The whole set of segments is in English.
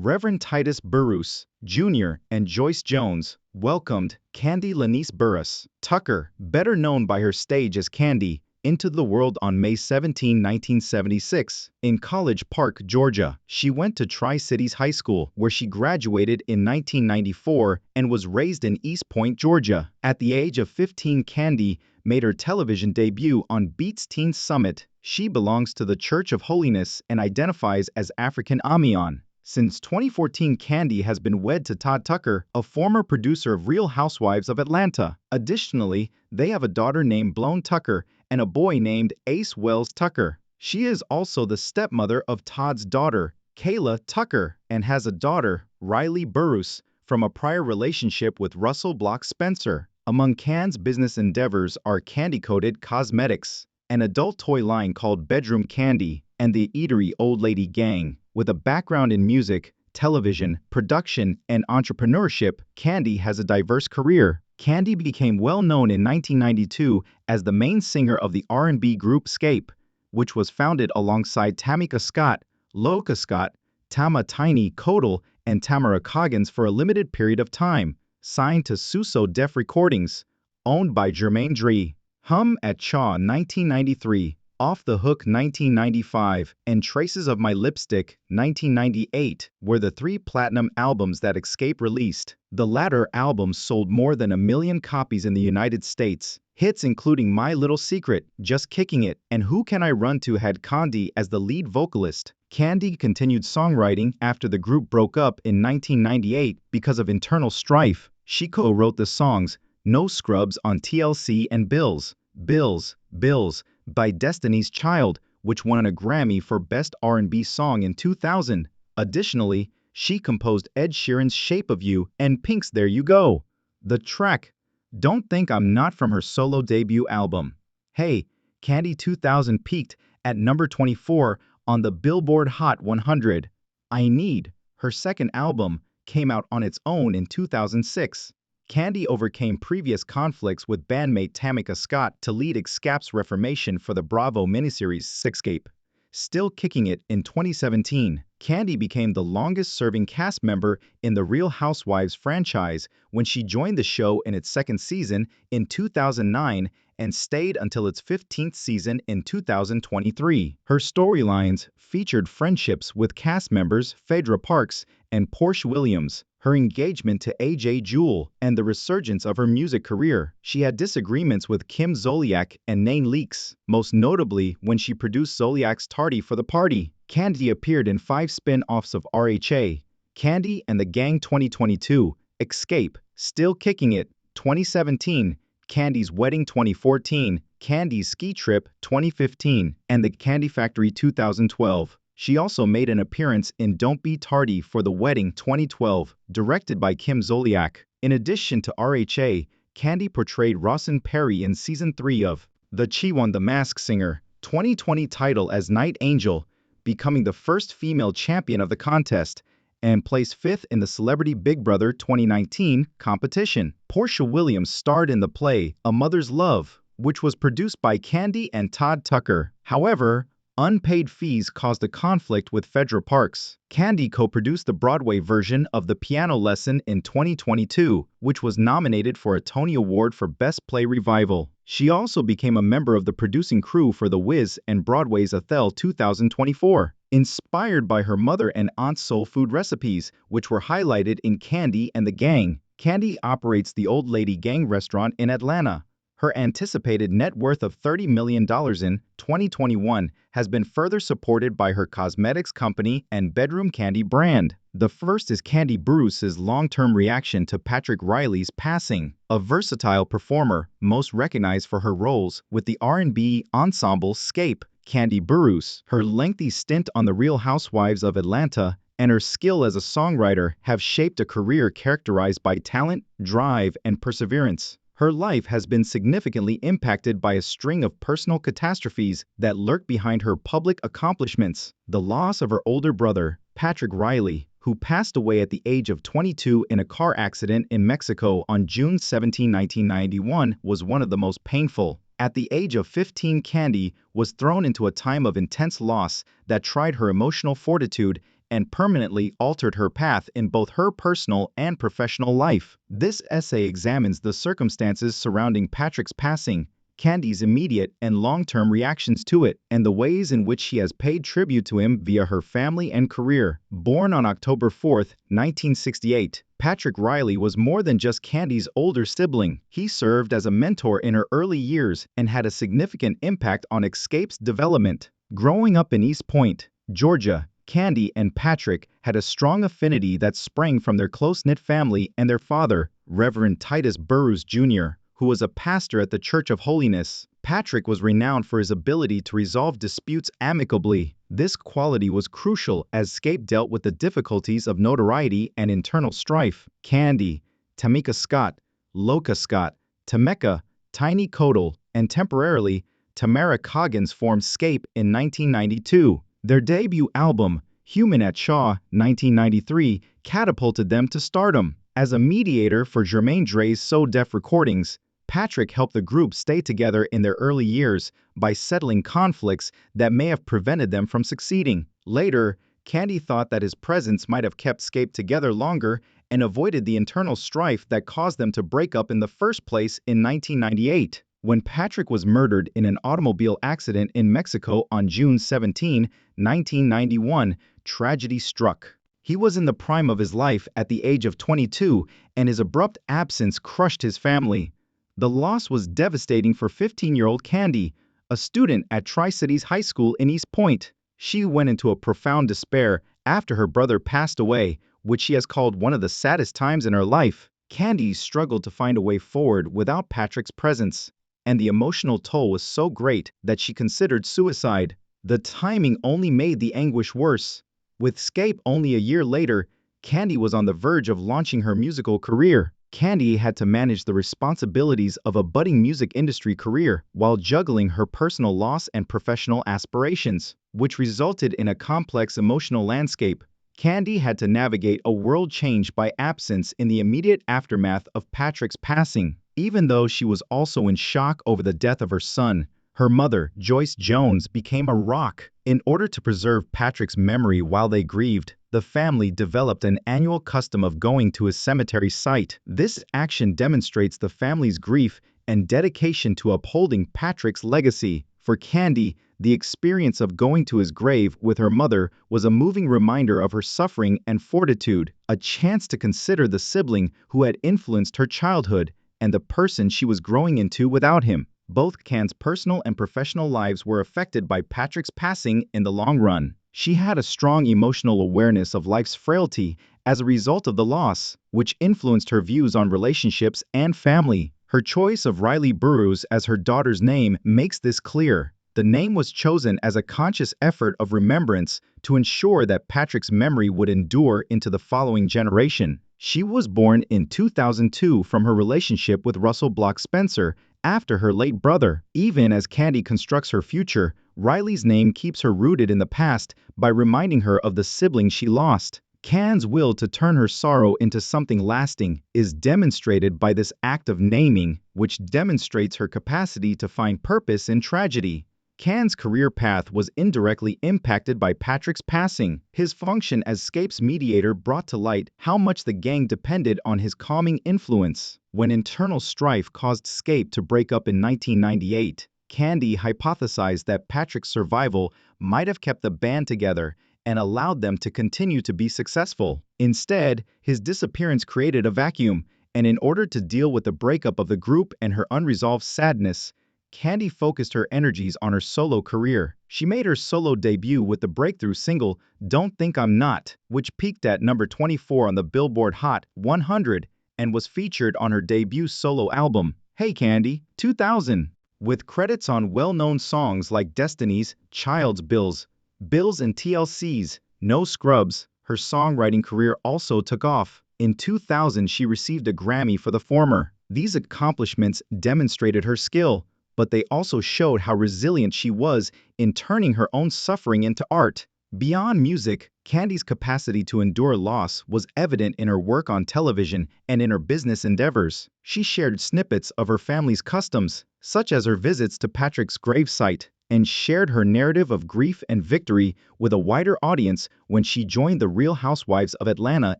Reverend Titus Burruss, Jr., and Joyce Jones welcomed Kandi Burruss Tucker, better known by her stage as Kandi, into the world on May 17, 1976, in College Park, Georgia. She went to Tri-Cities High School, where she graduated in 1994 and was raised in East Point, Georgia. At the age of 15, Kandi made her television debut on Beats Teen Summit. She belongs to the Church of Holiness and identifies as African Amiyon. Since 2014, Kandi has been wed to Todd Tucker, a former producer of Real Housewives of Atlanta. Additionally, they have a daughter named Blown Tucker and a boy named Ace Wells Tucker. She is also the stepmother of Todd's daughter, Kayla Tucker, and has a daughter, Riley Burruss, from a prior relationship with Russell Block Spencer. Among Kandi's business endeavors are Kandi Coated Cosmetics, an adult toy line called Bedroom Kandi, and the eatery Old Lady Gang. With a background in music, television, production, and entrepreneurship, Kandi has a diverse career. Kandi became well known in 1992 as the main singer of the R&B group Scape, which was founded alongside Tamika Scott, Loka Scott, Tama Tiny Kodal, and Tamara Coggins for a limited period of time, signed to Suso Def Recordings, owned by Jermaine Dre. Hum at Chaw 1993, Off the Hook 1995, and Traces of My Lipstick 1998 were the three platinum albums that Xscape released. The latter album sold more than 1 million copies in the United States. Hits including My Little Secret, Just Kicking It, and Who Can I Run To had Kandi as the lead vocalist. Kandi continued songwriting after the group broke up in 1998 because of internal strife. She co-wrote the songs No Scrubs on TLC and Bills, Bills by Destiny's Child, which won a Grammy for Best R&B Song in 2000. Additionally, she composed Ed Sheeran's Shape of You and Pink's There You Go. The track Don't Think I'm Not from her solo debut album. Hey, Kandi 2000 peaked at number 24 on the Billboard Hot 100. I Need, her second album, came out on its own in 2006. Kandi overcame previous conflicts with bandmate Tamika Scott to lead Xscape's reformation for the Bravo miniseries Sixscape. Still kicking it in 2017, Kandi became the longest-serving cast member in the Real Housewives franchise when she joined the show in its second season in 2009 and stayed until its 15th season in 2023. Her storylines featured friendships with cast members Phaedra Parks and Porsche Williams, her engagement to AJ Jewel, and the resurgence of her music career. She had disagreements with Kim Zolciak and Nain Leakes, most notably when she produced Zolciak's Tardy for the Party. Kandi appeared in 5 spin-offs of RHA, Kandi and the Gang 2022, Xscape, Still Kicking It, 2017, Kandi's Wedding 2014, Kandi's Ski Trip 2015, and The Kandi Factory 2012. She also made an appearance in Don't Be Tardy for the Wedding 2012, directed by Kim Zolciak. In addition to RHA, Kandi portrayed Rawson Perry in Season 3 of She Won the Masked Singer 2020 title as Night Angel, becoming the first female champion of the contest, and placed 5th in the Celebrity Big Brother 2019 competition. Porsche Williams starred in the play A Mother's Love, which was produced by Kandi and Todd Tucker. However, unpaid fees caused a conflict with Phaedra Parks. Kandi co-produced the Broadway version of The Piano Lesson in 2022, which was nominated for a Tony Award for Best Play Revival. She also became a member of the producing crew for The Wiz and Broadway's Othello 2024. Inspired by her mother and aunt's soul food recipes, which were highlighted in Kandi and the Gang, Kandi operates the Old Lady Gang restaurant in Atlanta. Her anticipated net worth of $30 million in 2021 has been further supported by her cosmetics company and Bedroom Kandi brand. The first is Kandi Burruss's long-term reaction to Patrick Riley's passing, a versatile performer most recognized for her roles with the R&B ensemble Scape. Kandi Burruss, her lengthy stint on The Real Housewives of Atlanta, and her skill as a songwriter have shaped a career characterized by talent, drive, and perseverance. Her life has been significantly impacted by a string of personal catastrophes that lurk behind her public accomplishments. The loss of her older brother, Patrick Riley, who passed away at the age of 22 in a car accident in Mexico on June 17, 1991, was one of the most painful. At the age of 15, Kandi was thrown into a time of intense loss that tried her emotional fortitude and permanently altered her path in both her personal and professional life. This essay examines the circumstances surrounding Patrick's passing, Kandi's immediate and long-term reactions to it, and the ways in which she has paid tribute to him via her family and career. Born on October 4, 1968, Patrick Riley was more than just Kandi's older sibling. He served as a mentor in her early years and had a significant impact on Escape's development. Growing up in East Point, Georgia, Kandi and Patrick had a strong affinity that sprang from their close-knit family and their father, Reverend Titus Burruss Jr., who was a pastor at the Church of Holiness. Patrick was renowned for his ability to resolve disputes amicably. This quality was crucial as Escape dealt with the difficulties of notoriety and internal strife. Kandi, Tamika Scott, Loka Scott, Tameka, Tiny Kodal, and temporarily, Tamara Coggins formed Escape in 1992. Their debut album, Human at Shaw, 1993, catapulted them to stardom. As a mediator for Jermaine Dre's So Def recordings, Patrick helped the group stay together in their early years by settling conflicts that may have prevented them from succeeding. Later, Kandi thought that his presence might have kept Escape together longer and avoided the internal strife that caused them to break up in the first place in 1998. When Patrick was murdered in an automobile accident in Mexico on June 17, 1991, tragedy struck. He was in the prime of his life at the age of 22, and his abrupt absence crushed his family. The loss was devastating for 15-year-old Kandi, a student at Tri-Cities High School in East Point. She went into a profound despair after her brother passed away, which she has called one of the saddest times in her life. Kandi struggled to find a way forward without Patrick's presence, and the emotional toll was so great that she considered suicide. The timing only made the anguish worse. With Escape only a year later, Kandi was on the verge of launching her musical career. Kandi had to manage the responsibilities of a budding music industry career while juggling her personal loss and professional aspirations, which resulted in a complex emotional landscape. Kandi had to navigate a world changed by absence in the immediate aftermath of Patrick's passing. Even though she was also in shock over the death of her son, her mother, Joyce Jones, became a rock. In order to preserve Patrick's memory while they grieved, the family developed an annual custom of going to his cemetery site. This action demonstrates the family's grief and dedication to upholding Patrick's legacy. For Kandi, the experience of going to his grave with her mother was a moving reminder of her suffering and fortitude, a chance to consider the sibling who had influenced her childhood and the person she was growing into without him. Both Kandi's personal and professional lives were affected by Patrick's passing in the long run. She had a strong emotional awareness of life's frailty as a result of the loss, which influenced her views on relationships and family. Her choice of Riley Burruss as her daughter's name makes this clear. The name was chosen as a conscious effort of remembrance to ensure that Patrick's memory would endure into the following generation. She was born in 2002 from her relationship with Russell Block Spencer after her late brother. Even as Kandi constructs her future, Riley's name keeps her rooted in the past by reminding her of the sibling she lost. Kandi's will to turn her sorrow into something lasting is demonstrated by this act of naming, which demonstrates her capacity to find purpose in tragedy. Kandi's career path was indirectly impacted by Patrick's passing. His function as Escape's mediator brought to light how much the gang depended on his calming influence. When internal strife caused Escape to break up in 1998, Kandi hypothesized that Patrick's survival might have kept the band together and allowed them to continue to be successful. Instead, his disappearance created a vacuum, and in order to deal with the breakup of the group and her unresolved sadness, Kandi focused her energies on her solo career. She made her solo debut with the breakthrough single Don't Think I'm Not, which peaked at number 24 on the Billboard Hot 100 and was featured on her debut solo album, Hey Kandi, 2000. With credits on well-known songs like Destiny's, Child's Bills and TLC's No Scrubs, her songwriting career also took off. In 2000, she received a Grammy for the former. These accomplishments demonstrated her skill, but they also showed how resilient she was in turning her own suffering into art. Beyond music, Kandi's capacity to endure loss was evident in her work on television and in her business endeavors. She shared snippets of her family's customs, such as her visits to Patrick's gravesite and shared her narrative of grief and victory with a wider audience when she joined The Real Housewives of Atlanta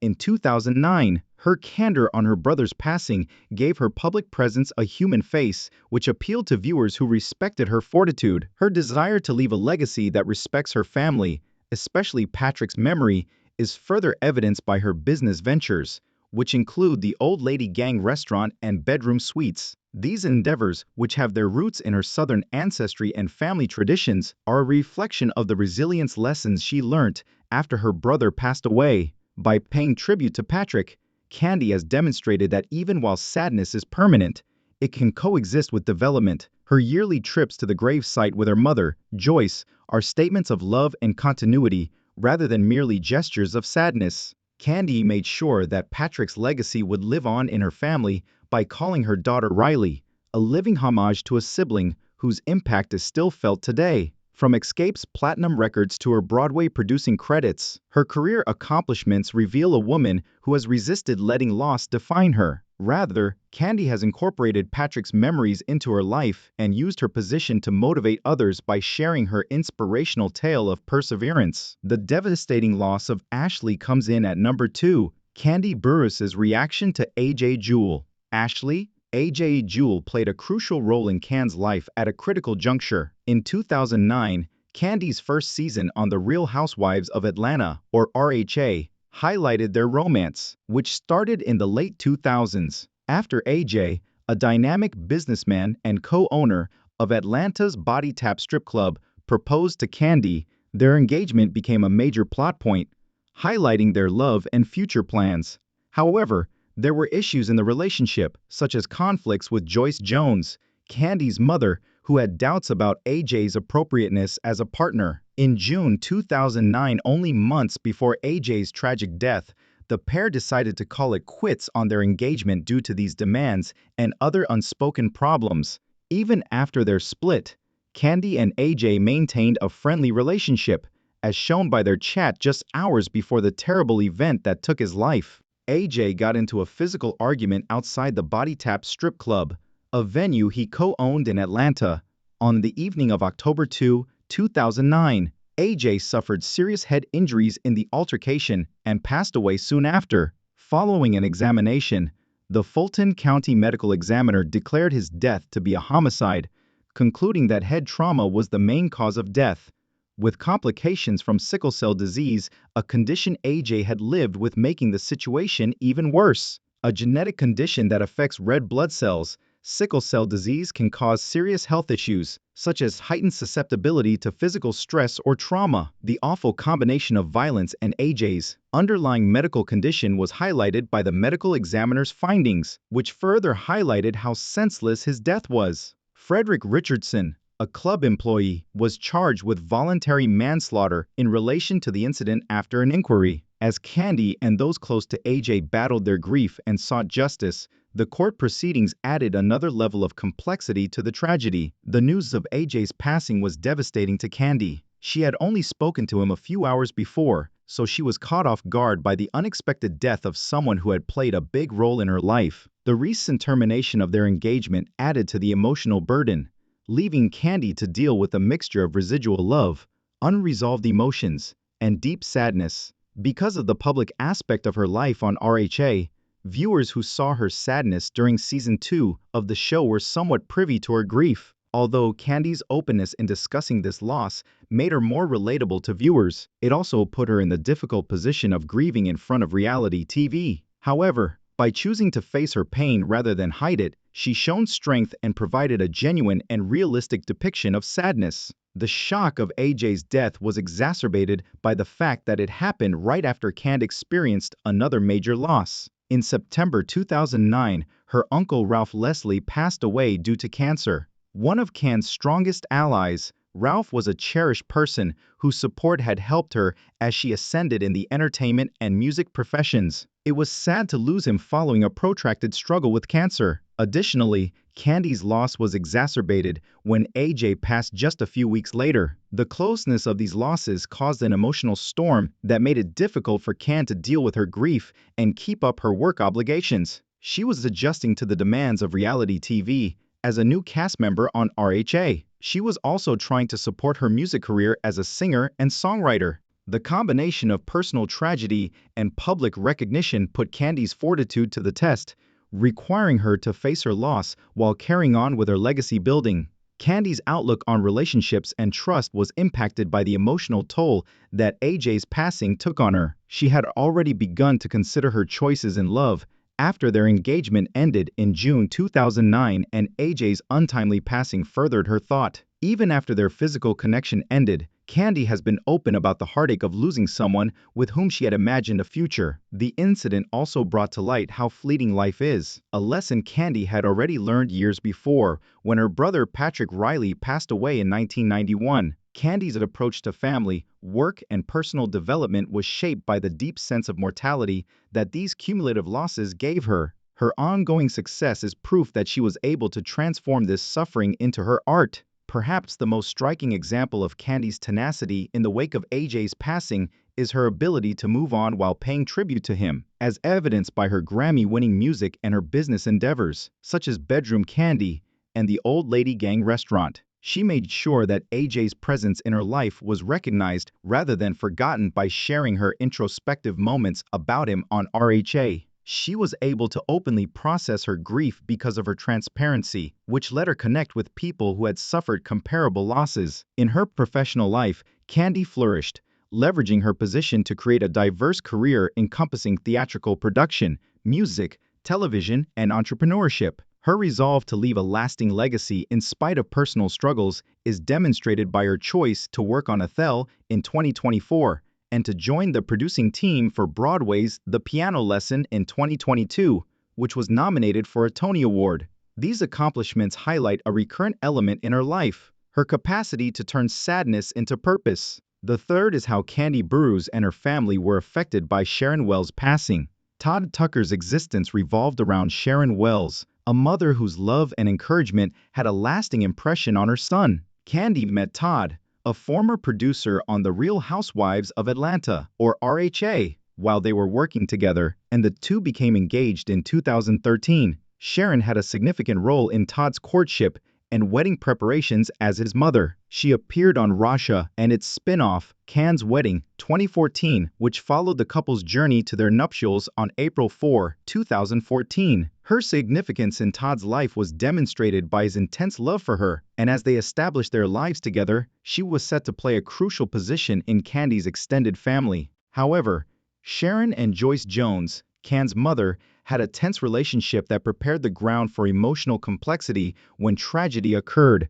in 2009. Her candor on her brother's passing gave her public presence a human face, which appealed to viewers who respected her fortitude. Her desire to leave a legacy that respects her family, especially Patrick's memory, is further evidenced by her business ventures, which include the Old Lady Gang restaurant and bedroom suites. These endeavors, which have their roots in her Southern ancestry and family traditions, are a reflection of the resilience lessons she learnt after her brother passed away. By paying tribute to Patrick, Kandi has demonstrated that even while sadness is permanent, it can coexist with development. Her yearly trips to the gravesite with her mother, Joyce, are statements of love and continuity rather than merely gestures of sadness. Kandi made sure that Patrick's legacy would live on in her family by calling her daughter Riley, a living homage to a sibling whose impact is still felt today. From Escape's platinum records to her Broadway producing credits, her career accomplishments reveal a woman who has resisted letting loss define her. Rather, Kandi has incorporated Patrick's memories into her life and used her position to motivate others by sharing her inspirational tale of perseverance. The devastating loss of Ashley comes in at number 2, Kandi Burruss's reaction to AJ Jewel. Ashley, AJ Jewel played a crucial role in Kandi's life at a critical juncture. In 2009, Kandi's first season on The Real Housewives of Atlanta, or RHA, highlighted their romance, which started in the late 2000s. After AJ, a dynamic businessman and co-owner of Atlanta's Body Tap strip club, proposed to Kandi, their engagement became a major plot point, highlighting their love and future plans. However, there were issues in the relationship, such as conflicts with Joyce Jones, Kandi's mother, who had doubts about AJ's appropriateness as a partner. In June 2009, only months before AJ's tragic death, the pair decided to call it quits on their engagement due to these demands and other unspoken problems. Even after their split, Kandi and AJ maintained a friendly relationship, as shown by their chat just hours before the terrible event that took his life. AJ got into a physical argument outside the Body Tap strip club, a venue he co-owned in Atlanta, on the evening of October 2, 2009. AJ suffered serious head injuries in the altercation and passed away soon after. Following an examination, the Fulton County Medical Examiner declared his death to be a homicide, concluding that head trauma was the main cause of death, with complications from sickle cell disease, a condition AJ had lived with, making the situation even worse. A genetic condition that affects red blood cells, sickle cell disease can cause serious health issues, such as heightened susceptibility to physical stress or trauma. The awful combination of violence and AJ's underlying medical condition was highlighted by the medical examiner's findings, which further highlighted how senseless his death was. Frederick Richardson, a club employee, was charged with voluntary manslaughter in relation to the incident after an inquiry. As Kandi and those close to AJ battled their grief and sought justice, the court proceedings added another level of complexity to the tragedy. The news of AJ's passing was devastating to Kandi. She had only spoken to him a few hours before, so she was caught off guard by the unexpected death of someone who had played a big role in her life. The recent termination of their engagement added to the emotional burden, leaving Kandi to deal with a mixture of residual love, unresolved emotions, and deep sadness. Because of the public aspect of her life on RHA, viewers who saw her sadness during season 2 of the show were somewhat privy to her grief. Although Kandi's openness in discussing this loss made her more relatable to viewers, it also put her in the difficult position of grieving in front of reality TV. However, by choosing to face her pain rather than hide it, she showed strength and provided a genuine and realistic depiction of sadness. The shock of AJ's death was exacerbated by the fact that it happened right after Kandi experienced another major loss. In September 2009, her uncle Ralph Leslie passed away due to cancer. One of Kandi's strongest allies, Ralph was a cherished person whose support had helped her as she ascended in the entertainment and music professions. It was sad to lose him following a protracted struggle with cancer. Additionally, Kandi's loss was exacerbated when AJ passed just a few weeks later. The closeness of these losses caused an emotional storm that made it difficult for Kandi to deal with her grief and keep up her work obligations. She was adjusting to the demands of reality TV as a new cast member on RHA. She was also trying to support her music career as a singer and songwriter. The combination of personal tragedy and public recognition put Kandi's fortitude to the test, requiring her to face her loss while carrying on with her legacy building. Kandi's outlook on relationships and trust was impacted by the emotional toll that AJ's passing took on her. She had already begun to consider her choices in love after their engagement ended in June 2009, and AJ's untimely passing furthered her thought. Even after their physical connection ended, Kandi has been open about the heartache of losing someone with whom she had imagined a future. The incident also brought to light how fleeting life is, a lesson Kandi had already learned years before when her brother Patrick Riley passed away in 1991. Kandi's approach to family, work, and personal development was shaped by the deep sense of mortality that these cumulative losses gave her. Her ongoing success is proof that she was able to transform this suffering into her art. Perhaps the most striking example of Kandi's tenacity in the wake of AJ's passing is her ability to move on while paying tribute to him, as evidenced by her Grammy-winning music and her business endeavors, such as Bedroom Kandi and the Old Lady Gang restaurant. She made sure that AJ's presence in her life was recognized rather than forgotten by sharing her introspective moments about him on RHA. She was able to openly process her grief because of her transparency, which let her connect with people who had suffered comparable losses. In her professional life, Kandi flourished, leveraging her position to create a diverse career encompassing theatrical production, music, television, and entrepreneurship. Her resolve to leave a lasting legacy in spite of personal struggles is demonstrated by her choice to work on Othello in 2024 and to join the producing team for Broadway's The Piano Lesson in 2022, which was nominated for a Tony Award. These accomplishments highlight a recurrent element in her life, her capacity to turn sadness into purpose. The third is how Kandi Burruss and her family were affected by Sharon Wells' passing. Todd Tucker's existence revolved around Sharon Wells, a mother whose love and encouragement had a lasting impression on her son. Kandi met Todd, a former producer on The Real Housewives of Atlanta, or RHA, while they were working together, and the two became engaged in 2013. Sharon had a significant role in Todd's courtship and wedding preparations as his mother. She appeared on Rasha and its spin-off, Can's Wedding, 2014, which followed the couple's journey to their nuptials on April 4, 2014. Her significance in Todd's life was demonstrated by his intense love for her, and as they established their lives together, she was set to play a crucial position in Kandi's extended family. However, Sharon and Joyce Jones, Can's mother, had a tense relationship that prepared the ground for emotional complexity when tragedy occurred.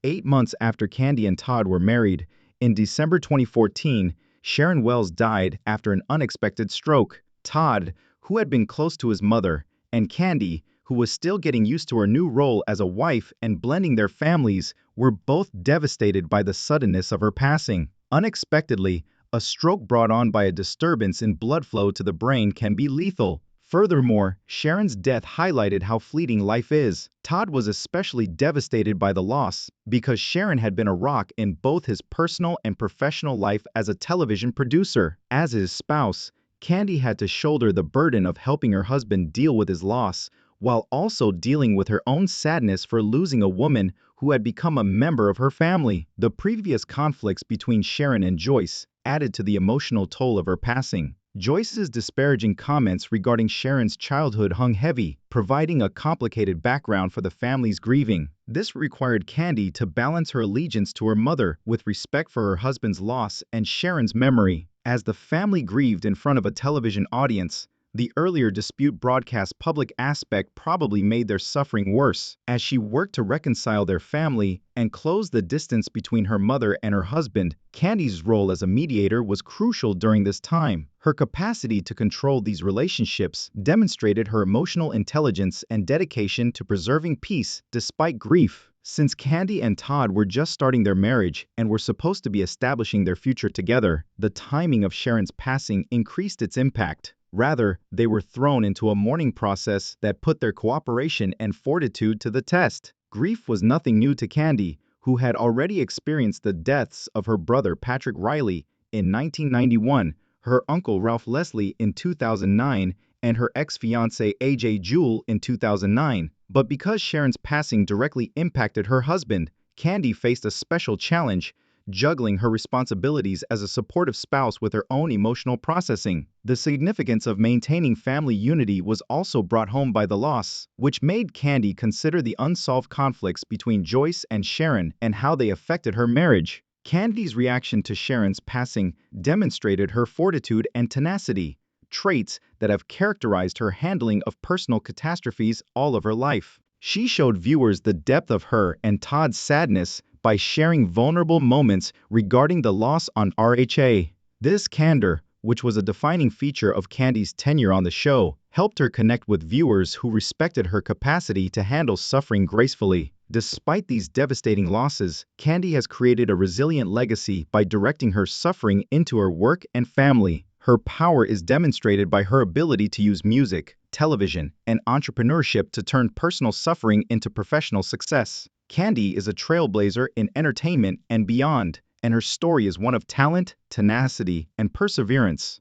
8 months after Kandi and Todd were married, in December 2014, Sharon Wells died after an unexpected stroke. Todd, who had been close to his mother, and Kandi, who was still getting used to her new role as a wife and blending their families, were both devastated by the suddenness of her passing. Unexpectedly, a stroke brought on by a disturbance in blood flow to the brain can be lethal. Furthermore, Sharon's death highlighted how fleeting life is. Todd was especially devastated by the loss because Sharon had been a rock in both his personal and professional life as a television producer. As his spouse, Kandi had to shoulder the burden of helping her husband deal with his loss, while also dealing with her own sadness for losing a woman who had become a member of her family. The previous conflicts between Sharon and Joyce added to the emotional toll of her passing. Joyce's disparaging comments regarding Sharon's childhood hung heavy, providing a complicated background for the family's grieving. This required Kandi to balance her allegiance to her mother with respect for her husband's loss and Sharon's memory. As the family grieved in front of a television audience, the earlier dispute broadcast public aspect probably made their suffering worse. As she worked to reconcile their family and close the distance between her mother and her husband, Kandi's role as a mediator was crucial during this time. Her capacity to control these relationships demonstrated her emotional intelligence and dedication to preserving peace despite grief. Since Kandi and Todd were just starting their marriage and were supposed to be establishing their future together, the timing of Sharon's passing increased its impact. Rather, they were thrown into a mourning process that put their cooperation and fortitude to the test. Grief was nothing new to Kandi, who had already experienced the deaths of her brother Patrick Riley in 1991, her uncle Ralph Leslie in 2009, and her ex-fiancé AJ Jewel in 2009. But because Sharon's passing directly impacted her husband, Kandi faced a special challenge, juggling her responsibilities as a supportive spouse with her own emotional processing. The significance of maintaining family unity was also brought home by the loss, which made Kandi consider the unsolved conflicts between Joyce and Sharon and how they affected her marriage. Kandi's reaction to Sharon's passing demonstrated her fortitude and tenacity, traits that have characterized her handling of personal catastrophes all of her life. She showed viewers the depth of her and Todd's sadness by sharing vulnerable moments regarding the loss on RHA. This candor, which was a defining feature of Kandi's tenure on the show, helped her connect with viewers who respected her capacity to handle suffering gracefully. Despite these devastating losses, Kandi has created a resilient legacy by directing her suffering into her work and family. Her power is demonstrated by her ability to use music, television, and entrepreneurship to turn personal suffering into professional success. Kandi is a trailblazer in entertainment and beyond, and her story is one of talent, tenacity, and perseverance.